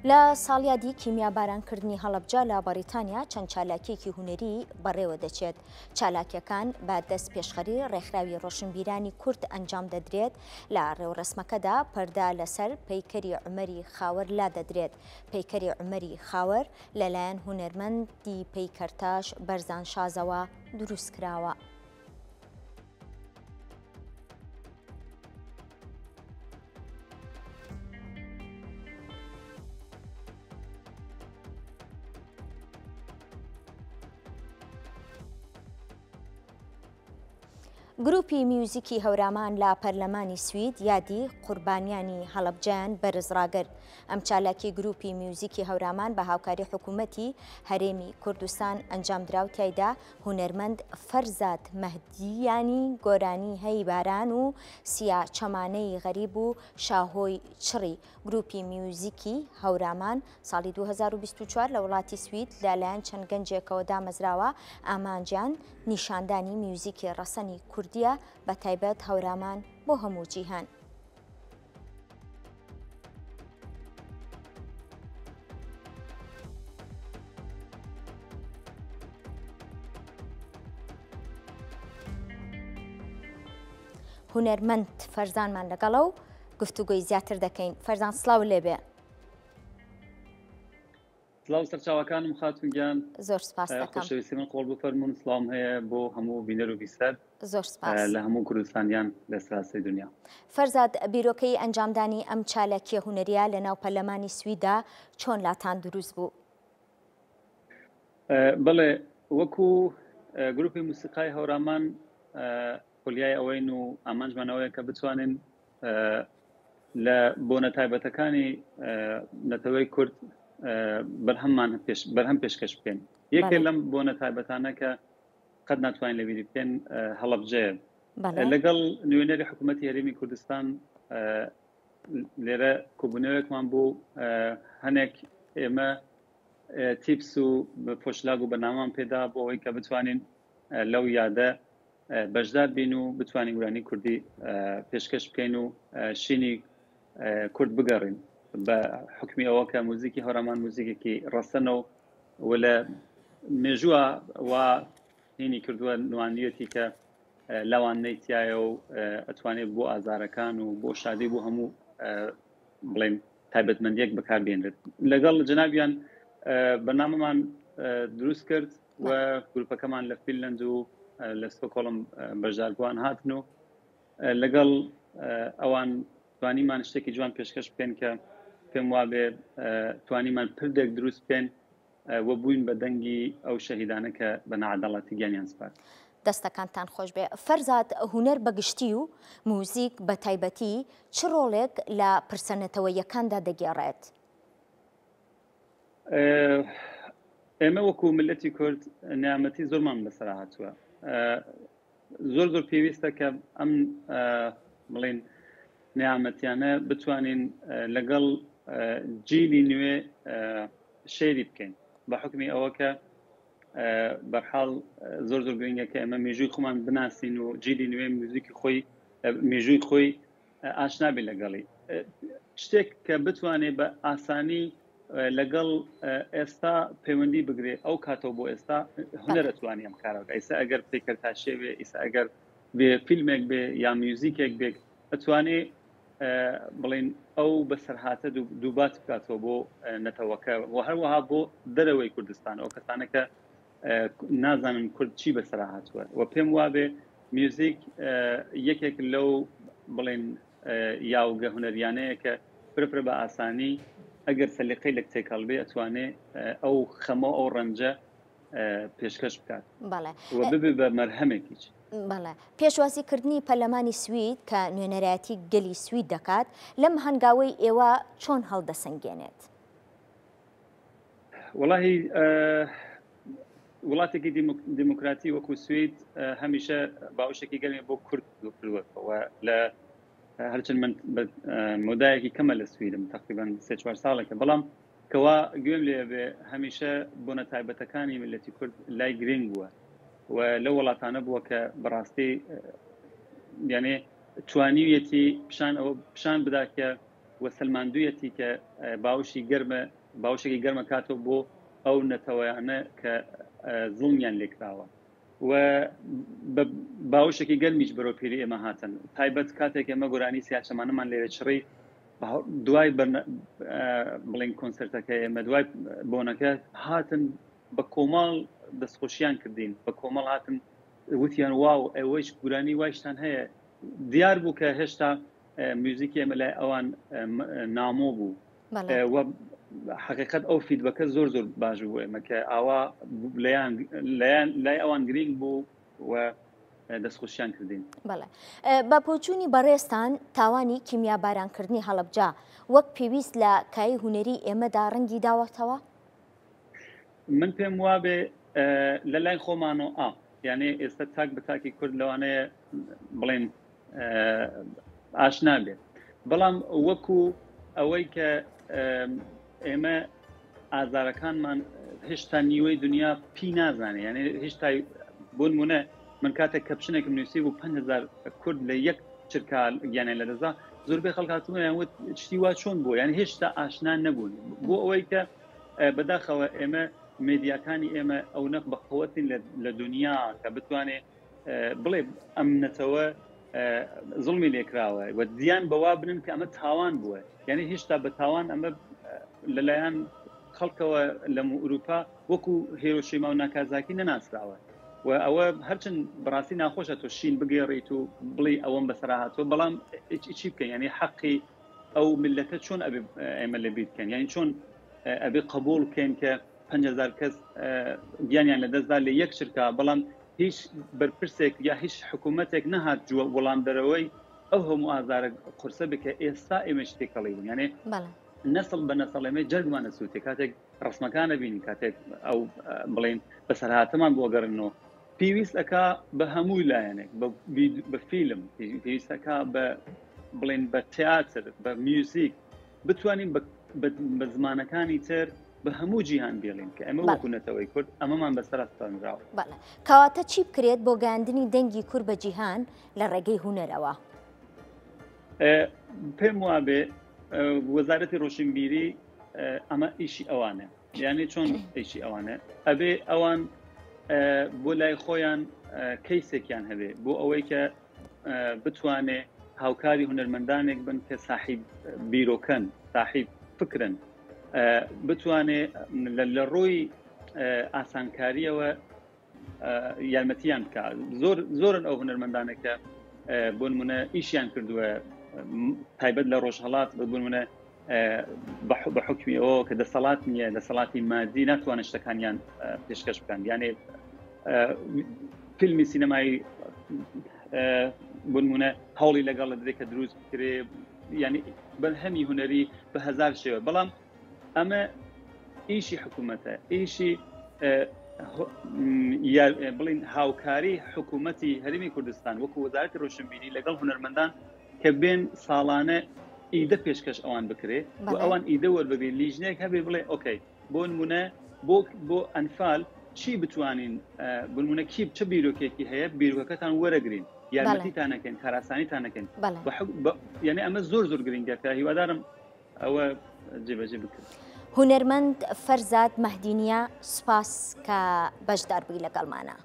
لە ساڵیادی کیمیابارانکردنی هەڵەبجە لە بەریتانیا چەند چالاکیەکی هونەری بەڕێوە دەچێت. چالاکیەکان بە دەست پێشخەری ڕێکخراوی ڕۆشنبیرانی کورد ئەنجام دەدرێت. لە ڕێوڕسمەکەدا پەردا لەسەر پەیکەری عومەری خاوەر لا دەدرێت. پەیکەری عومەری خاوەر لەلایەن هونەرمەندی پەیکەرتاش بەرزان شازەوە دروست کراوە. گروپی میوزیکی هەورامان لە پەرلەمانی سوید یادی قوربانیانی هەڵەبجەیان بەرزڕاگرت. ئەم چالاکی گروپی میوزیکی هەورامان بە هاوکاری حکوومەتی هەرێمی کوردستان ئەنجامدرا و تایدا هونەرمەند فەرزاد مەهدیانی گۆرانی هەیباران و سیا چەمانەی غەریب و شاهۆی چڕی. گروپی میوزیکی هەورامان ساڵی 2024 لە وڵاتی سوید لەلایەن چەند گەنجێکەوە دامەزراوە. ئامانجیان نیشاندانی میوزیکی ڕەسەنی کوردیە بە تایبەت هەورامان بۆ هەموو جیهان. هونەرمەند فەرزانمان لەگەڵە و گفتوگۆی زیاتر دەکەین. فەرزان سڵاو لێبێ. سڵاو سەرچاوەکانم خاتون گیان. زۆر سپاس دەکەم. خۆشەویستی من قۆڵ بفەرمون. سڵام هەیە بۆ هەموو بینەر و بیسەر. زۆر سپاس لە هەموو کوردستانیان لە سەراسەی دنیا. فەرزاد، بیرۆکەی ئەنجامدانی ئەم چالاکیە هونەریە لە ناو پەرلەمانی سویددا چۆن لاتان دروست بوو؟ بەڵێ وەکو گروپی موسیقای هەورامان خۆلیای ئەوەین و ئامانجمانەوەیە کە بتوانین لە بۆنە تایبەتەکانی نەتەوەی کورد بەرهەم پێشکەش بکەین. یەکێک لەم بۆنە تایبەتانە کە قەت ناتوانین لەبیری بکەین هەڵەبجەیە. لەگەڵ نوێنەری حکوومەتی هەرێمی کوردستان لێرە کۆبوونەوەیەکمان بوو هەنێک ئێمە تیپس و پۆشلاگ و بەنامان پێدا بۆ ئەوەی کە بتوانین لەو یادە بەشدار بین و بتوانین وێرانی کوردی پێشکەش بکەین و شینی کورد بگەڕین بە حکمی ئەوە کە موزیکی هەورامان موزیکێکی ڕەسەنە و لە مێژووە وا هینی کردووە نوانیەتی کە لەوان نەیتایە و ئەتوانێت بۆ ئازارەکان و بۆ شادی بۆ هەموو بڵێن تایبەتمەندیەک بەکاربێنرێت. لەگەڵ جەنابیان بەنامەمان دروست کرد و گروپەکەمان لە فینلەند و لە ستۆکۆڵم بەشداربووان هاتن و لەگەڵ ئەوان توانیمان شتێکی جوان پێشکەش بکەین کە پێم وابێ توانیمان پردێک دروست بکەین و بووین بە دەنگی ئەو شەهیدانە کە بە نەعەداڵەتی گیانیان سپارد. دەستەکانتان خۆش بێ. فەرزاد، هونەر بەگشتی و موزیک بە تایبەتی چ ڕۆڵێک لە پرسەنەتەوەیەکاندا دەگێڕێت؟ ئێمە وەکو ملەتی کورد نیامەتی زۆرمان بەسەر هاتووە. زۆر پێویستە کە ئەم بڵێن نیامەتیانە بتوانین لەگەڵ جیلی نوێ شێری بکەین بە حکمی ئەوە کە بەرحاڵ زۆر گرنگە کە ئێمە مێژووی خۆمان بناسین و جیلی نوێ موزیکی خۆی مێژووی خۆی ئاشنا بێ لەگەڵی شتێک کە بتوانێت بە ئاسانی لەگەڵ ئێستا پەیوەندی بگرێ. ئەو کاتەوە بۆ ئێستا هونەر ئەتوانی ئەم کارەکە. ئێستا ئەگەر پێکەرتاشێ بێ، ئێستا ئەگەر بێ فیلمێک بێ یا میوزیکێک بێ، ئەتوانێ بڵێن ئەو بەسەرهاتە دووبات بکاتەوە بۆ نەتەوەکە و هەروەها بۆ دەرەوەی کوردستان ئەو کەسانەکە نازانن کورد چی بەسەر هاتووە. و پێم وابێ میوزیک یەکێک لەو بڵێن یاوگە هونەریانەیە کە فرە بە ئاسانی ئەگەر سەلیقەی لە کتێکەڵ بێ ئەتوانێ ئەو خەمە ئەو ڕەنجە پێشکەش بکات و ببێ بە مەرهەمێکیچ. بەڵێ، پێشوازیکردنی پەرلەمانی سوید کە نوێنەرایەتی گەلی سوید دەکات لەم هەنگاوەی ئێوە چۆن هەڵدەسەنگێنێت؟ وەڵاهی وڵاتێکی دیموکراتی وەکو سوید هەمیشە باوشێکی گەلێ بۆ کورد کردووەوە. لە هەرچەند من مۆدایەکی کەمە لە سویدم تقریبان 3-4 ساڵێکە، بەڵام کەوا گوێم لێ بێ هەمیشە بۆنە تایبەتەکانی ملەتی کورد لای گرنگ بووە و لە وڵاتانە بووە کە بەڕاستی یانێ توانیویەتی پیشان بدا کە و سلماندویەتی کە باوشێکی گەرمە کاتەوە بۆ ئەو نەتەوەیانە کە زڵمیان لێکراوە و باوشێکی گەرمیش بەرەو پیری ئێمە هاتن تایبەت کاتێک ئێمە گۆرانی سیاچەمانەمان لێرە چڕی دوای بڵین کۆنسرتەکە ئێمە دوای بۆنەکە هاتن بە کۆماڵ دەستخۆشیان کردین بە کۆمەڵ هاتن وتیان واو ئەوەش گورانی وایشتان هەیە دیار بوو کە هێشتا میوزیکی ئێمە لای ئەوان نامۆ بوو و حقیقت ئەو فیدبەکە زۆر زۆر باش بوو ئێمە کە ئاوا لای ئەوان گرنگ بوو و دەستخۆشیان کردین. بەڵێ بە پۆچوونی بەڕێستان تاوانی کیمیا بارانکردنی هەڵەبجە وەک پێویست لە کای هونەری ئێمەدا ڕەنگی داوەتەوە؟ من پێم وابێ لە لای خۆمانەوە یعنی ئێستا تاک بە تاکی کورد لەوانەیە بڵێن ئاشنا بێت بەڵام وەکو ئەوەی کە ئێمە ئازارەکانمان هێشتا نیوەی دنیا پی نازانێ یعنی هێشتا بۆ نمونە من کاتێک کە پشنێکم نووسی بوو 5,000 کورد لە یەک چرکە گیانێ لە دەزا زۆربەی خەڵک هاتوونیان وت شتی وا چۆن بوو یعنی هێشتا ئاشنا نەبوون بۆ ئەوەی کە بەداخەوە ئێمە مێدیاکانی ئێمە ئەو نەق بەقوەتین لە دنیا کە بتوانێ بڵێ ئەم نەتەوە زڵمی لێکراوە و دییان بەوا بنن کە ئەمە تاوان بووە یعنی هێشتا بە تاوان ئەمە لەلایەن خەڵکەوە لە ئوروپا وەکو هیرۆشیما و ناکازاکی نەناسراوە و ئەوە هەرچەند بەڕاستی ناخۆشە تۆ شین بگێڕیت و بڵێ ئەوەم بەسەرا هاتووە بەڵام چی بکەین یعنی حەقی ئەو ملەتە چۆن ئەبێ ئێمە لەبیر بکەین یعنی چۆن ئەبێ قبول بکەین کە 5,000 کەس گیانیان لەدەستدا لە یەک چرکە بەڵام هیچ بەرپرسێک یا هیچ حکوومەتێک نەهات وەڵام دەرەوەی ئەو هەموو ئازارە قورسە بکە ئێستا ئێمە شتێکەڵی بوون یعنی نەسڵ بە نەسڵ ئێمە جەرگمانە سووتێ کاتێک ڕسمەکانە بینی کاتێک ئەو بڵێن بەسەرهاتەمان بۆ گەڕنەوە پێویستەکە بە هەمووی لایەنێک بە فیلم پێویستەکە بە بڵێن بە تیاتر بە میوزیک بتوانین بە زمانەکانی تر بە هەموو جیهان بێڵین کە ئەمە وەکوونەتەوەی کورد ئەمەمان بەسەرستانراوە. کەواتە چی بکرێت بۆ گەاندنی دەنگی کورد بە جیهان لە ڕێگەی هونەرەوە؟ پێم وابێ وەزارەتی ڕۆشنبیری ئەمە ئیشی ئەوانە یعنی چۆن ئیشی ئەوانە ئەبێ ئەوان بۆ لای خۆیان کەیسێکیان هەبێ بۆ ئەوەی کە بتوانێ هاوکاری هونەرمەندانێک بن کە ساحیب بیرۆکەن ساحیب فکرن بتوانێ لە ڕۆی ئاسانکاریەوە یارمەتیان بکە زۆرن ئەو هونەرمەندانێکە بۆ نمونە ئیشیان کردووە تایبەت لە ڕۆژهەڵات ببوونە بە حکمی ئەوە کە دەسەڵات نییە دەسەڵاتی مادی ناتوانە شتەکانیان پێشکەش بکەن یانێ فیلمی سینەمایی بۆ نمونە هەوڵی لەگەڵ لە دەکە دروست بکرێ ینی بەرهەمی هونەری بە هەزار شێوە بەڵام ئەمە ئیشی حکوومەتە ئیشی بڵین هاوکاری حکوومەتی هەرێمی کوردستان وەکو وەزارەتی ڕۆشنبیری لەگەڵ هونەرمەندان کە بێن ساڵانە ئیدە پێشکەش ئەوان بکرێ و ئەوان ئیدە وەرببێ لیژنێک هەبێ بڵێ ئۆکەی بۆ نمونە بۆ ئەنفال چی بتوانین بنمونە کی چه بیرۆکێکی هەیە بیرۆکەکەتان وەرەگرین یارمەتیتانەکەن کاراسانیتانەکەن یعنی ئەمە زۆر زۆر گرنگە کە هیوادارم ئەوە جێبەجێ بکرێت. هونەرمەند فەرزاد مەهدینیە سوپاس کە بەشدار بووی لەگەڵمانە.